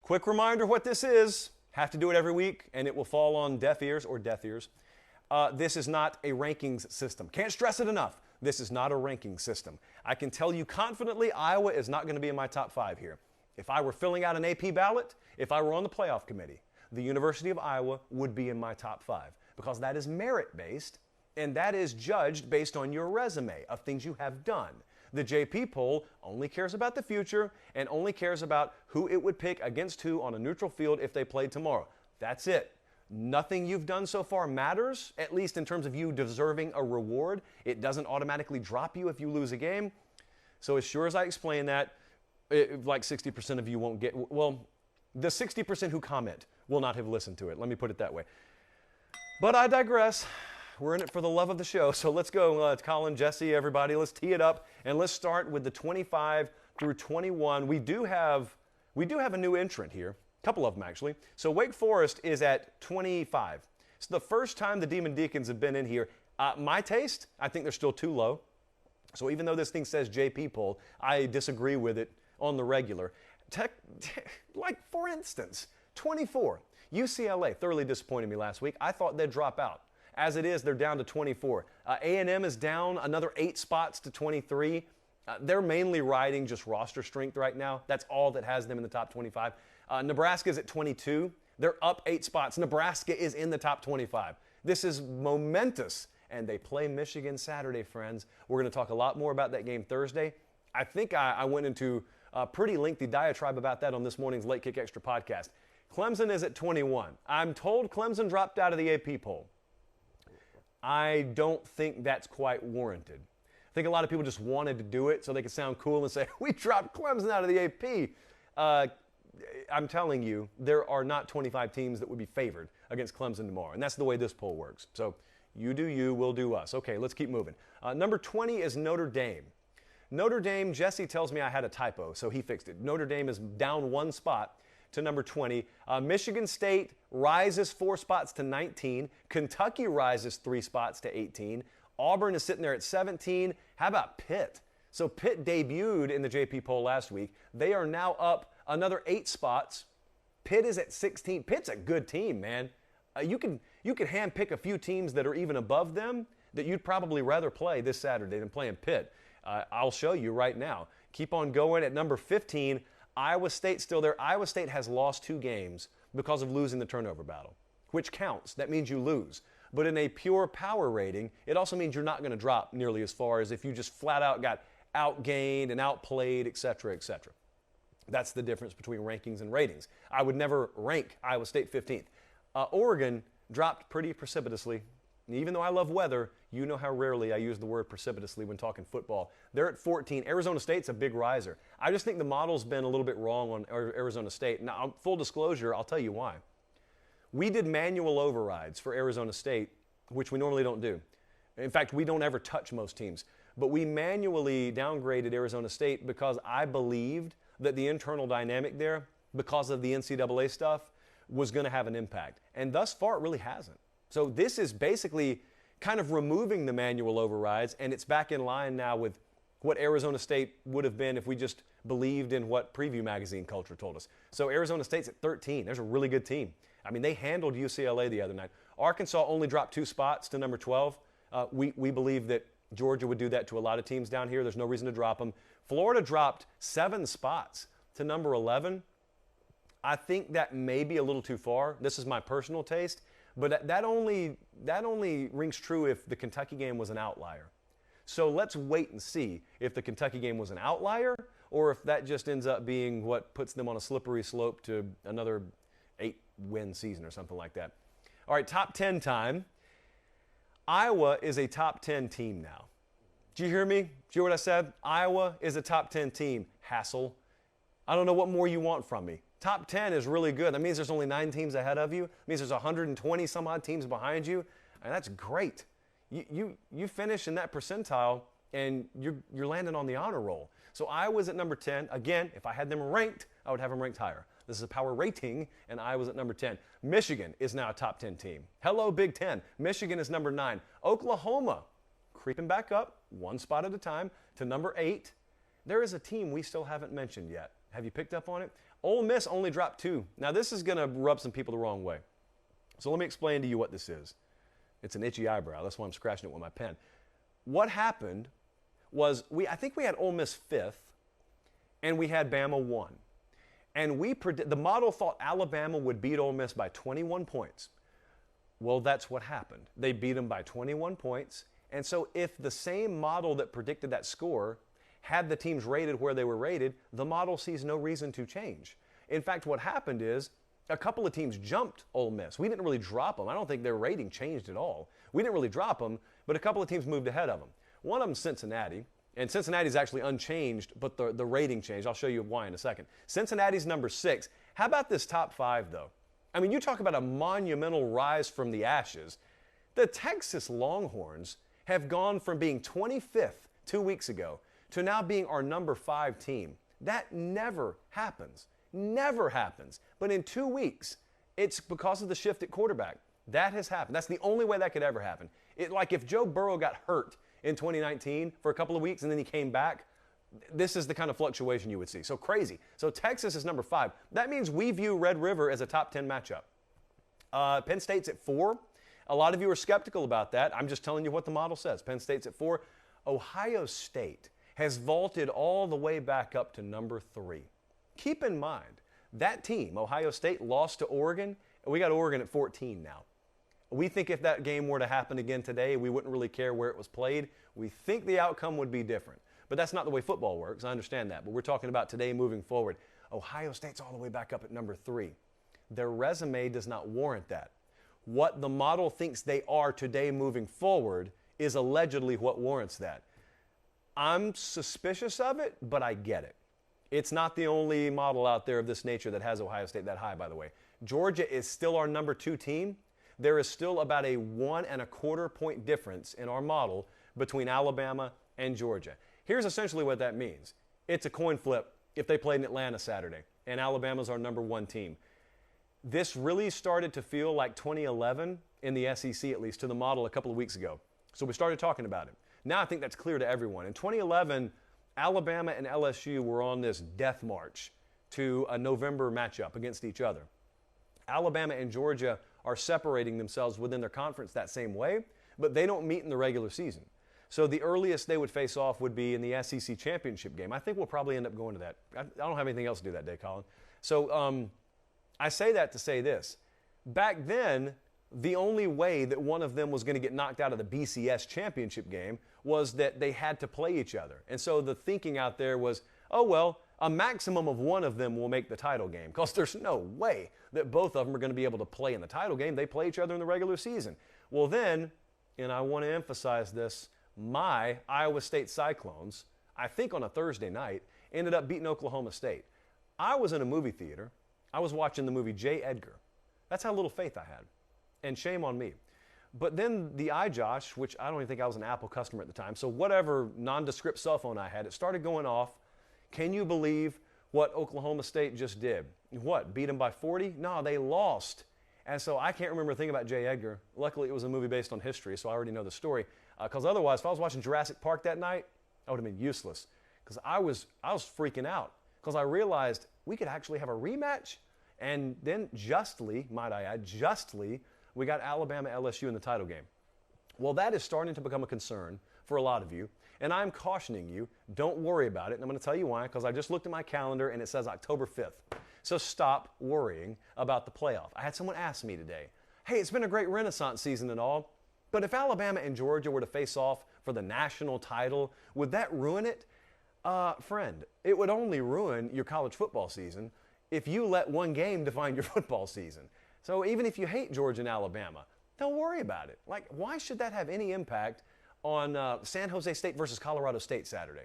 Quick reminder what this is. Have to do it every week, and it will fall on deaf ears or deaf ears. This is not a rankings system. Can't stress it enough. This is not a ranking system. I can tell you confidently Iowa is not going to be in my top 5 here. If I were filling out an AP ballot, if I were on the playoff committee, the University of Iowa would be in my top 5 because that is merit-based, and that is judged based on your resume of things you have done. The JP poll only cares about the future and only cares about who it would pick against who on a neutral field if they played tomorrow. That's it. Nothing you've done so far matters, at least in terms of you deserving a reward. It doesn't automatically drop you if you lose a game. So as sure as I explain that, like 60% of you won't get, well, the 60% who comment will not have listened to it. Let me put it that way. But I digress. We're in it for the love of the show. So let's go, Colin, Jesse, everybody. Let's tee it up, and let's start with the 25 through 21. We do have a new entrant here, a couple of them actually. So Wake Forest is at 25. It's the first time the Demon Deacons have been in here. My taste, I think they're still too low. So even though this thing says JP poll, I disagree with it on the regular. Like, for instance, 24. UCLA thoroughly disappointed me last week. I thought they'd drop out. As it is, they're down to 24. A&M is down another 8 spots to 23. They're mainly riding just roster strength right now. That's all that has them in the top 25. Nebraska is at 22. They're up 8 spots. Nebraska is in the top 25. This is momentous. And they play Michigan Saturday, friends. We're going to talk a lot more about that game Thursday. I think I went into a pretty lengthy diatribe about that on this morning's Late Kick Extra podcast. Clemson is at 21. I'm told Clemson dropped out of the AP poll. I don't think that's quite warranted. I think a lot of people just wanted to do it so they could sound cool and say, we dropped Clemson out of the AP. I'm telling you, there are not 25 teams that would be favored against Clemson tomorrow, and that's the way this poll works. So you do you, we'll do us. Okay, let's keep moving. Number 20 is Notre Dame. Notre Dame, Jesse tells me I had a typo, so he fixed it. Notre Dame is down 1 spot to number 20. Michigan State rises 4 spots to 19. Kentucky rises 3 spots to 18. Auburn is sitting there at 17. How about Pitt? So Pitt debuted in the JP poll last week. They are now up another 8 spots. Pitt is at 16. Pitt's a good team, man. You can handpick a few teams that are even above them that you'd probably rather play this Saturday than playing Pitt. I'll show you right now. Keep on going. At number 15, Iowa State's still there. Iowa State has lost 2 games because of losing the turnover battle, which counts. That means you lose. But in a pure power rating, it also means you're not going to drop nearly as far as if you just flat out got outgained and outplayed, et cetera, et cetera. That's the difference between rankings and ratings. I would never rank Iowa State 15th. Oregon dropped pretty precipitously. And even though I love weather, you know how rarely I use the word precipitously when talking football. They're at 14. Arizona State's a big riser. I just think the model's been a little bit wrong on Arizona State. Now, full disclosure, I'll tell you why. We did manual overrides for Arizona State, which we normally don't do. In fact, we don't ever touch most teams. But we manually downgraded Arizona State because I believed that the internal dynamic there, because of the NCAA stuff, was going to have an impact. And thus far, it really hasn't. So this is basically kind of removing the manual overrides, and it's back in line now with what Arizona State would have been if we just believed in what Preview Magazine culture told us. So Arizona State's at 13. There's a really good team. I mean, they handled UCLA the other night. Arkansas only dropped 2 spots to number 12. We believe that Georgia would do that to a lot of teams down here. There's no reason to drop them. Florida dropped 7 spots to number 11. I think that may be a little too far. This is my personal taste. But that only rings true if the Kentucky game was an outlier. So let's wait and see if the Kentucky game was an outlier or if that just ends up being what puts them on a slippery slope to another 8-win season or something like that. All right, top 10 time. Iowa is a top 10 team now. Did you hear me? Did you hear what I said? Iowa is a top 10 team. Hassle. I don't know what more you want from me. Top 10 is really good. That means there's only 9 teams ahead of you. It means there's 120 some odd teams behind you. And that's great. You finish in that percentile and you're landing on the honor roll. So Iowa's at number 10. Again, if I had them ranked, I would have them ranked higher. This is a power rating, and Iowa's at number 10. Michigan is now a top 10 team. Hello, Big Ten. Michigan is number 9. Oklahoma, creeping back up, 1 spot at a time, to number 8. There is a team we still haven't mentioned yet. Have you picked up on it? Ole Miss only dropped 2. Now, this is going to rub some people the wrong way. So let me explain to you what this is. It's an itchy eyebrow. That's why I'm scratching it with my pen. What happened was I think we had Ole Miss 5th, and we had Bama 1. And the model thought Alabama would beat Ole Miss by 21 points. Well, that's what happened. They beat them by 21 points. And so if the same model that predicted that score had the teams rated where they were rated, the model sees no reason to change. In fact, what happened is a couple of teams jumped Ole Miss. We didn't really drop them. I don't think their rating changed at all. We didn't really drop them, but a couple of teams moved ahead of them. One of them, Cincinnati, and Cincinnati's actually unchanged, but the rating changed. I'll show you why in a second. Cincinnati's number 6. How about this top 5, though? I mean, you talk about a monumental rise from the ashes. The Texas Longhorns have gone from being 25th 2 weeks ago to now being our number 5 team. That never happens. Never happens. But in 2 weeks, it's because of the shift at quarterback. That has happened. That's the only way that could ever happen. Like if Joe Burrow got hurt in 2019 for a couple of weeks and then he came back, this is the kind of fluctuation you would see. So crazy. So Texas is number 5. That means we view Red River as a top 10 matchup. Penn State's at 4. A lot of you are skeptical about that. I'm just telling you what the model says. Penn State's at 4. Ohio State has vaulted all the way back up to number 3. Keep in mind, that team, Ohio State, lost to Oregon. We got Oregon at 14 now. We think if that game were to happen again today, we wouldn't really care where it was played. We think the outcome would be different. But that's not the way football works. I understand that. But we're talking about today moving forward. Ohio State's all the way back up at number 3. Their resume does not warrant that. What the model thinks they are today moving forward is allegedly what warrants that. I'm suspicious of it, but I get it. It's not the only model out there of this nature that has Ohio State that high, by the way. Georgia is still our number 2 team. There is still about a 1.25 point difference in our model between Alabama and Georgia. Here's essentially what that means. It's a coin flip if they played in Atlanta Saturday, and Alabama's our number 1 team. This really started to feel like 2011 in the SEC, at least, to the model a couple of weeks ago. So we started talking about it. Now I think that's clear to everyone. In 2011, Alabama and LSU were on this death march to a November matchup against each other. Alabama and Georgia are separating themselves within their conference that same way, but they don't meet in the regular season. So the earliest they would face off would be in the SEC championship game. I think we'll probably end up going to that. I don't have anything else to do that day, Colin. So I say that to say this. Back then, the only way that one of them was going to get knocked out of the BCS championship game was that they had to play each other. And so the thinking out there was, oh, well, a maximum of one of them will make the title game, because there's no way that both of them are going to be able to play in the title game. They play each other in the regular season. Well, then, and I want to emphasize this, my Iowa State Cyclones, I think on a Thursday night, ended up beating Oklahoma State. I was in a movie theater. I was watching the movie J. Edgar. That's how little faith I had. And shame on me. But then the iJosh, which I don't even think I was an Apple customer at the time, so whatever nondescript cell phone I had, it started going off. Can you believe what Oklahoma State just did? What, beat them by 40? No, they lost. And so I can't remember a thing about J. Edgar. Luckily, it was a movie based on history, so I already know the story. Because otherwise, if I was watching Jurassic Park that night, I would have been useless. Because I was freaking out. Because I realized we could actually have a rematch. And then justly, might I add, we got Alabama LSU in the title game. Well, that is starting to become a concern for a lot of you. And I'm cautioning you, don't worry about it. And I'm going to tell you why, because I just looked at my calendar and it says October 5th. So stop worrying about the playoff. I had someone ask me today, hey, it's been a great Renaissance season and all, but if Alabama and Georgia were to face off for the national title, would that ruin it? Friend, it would only ruin your college football season if you let one game define your football season. So even if you hate Georgia and Alabama, don't worry about it. Like, why should that have any impact on San Jose State versus Colorado State Saturday?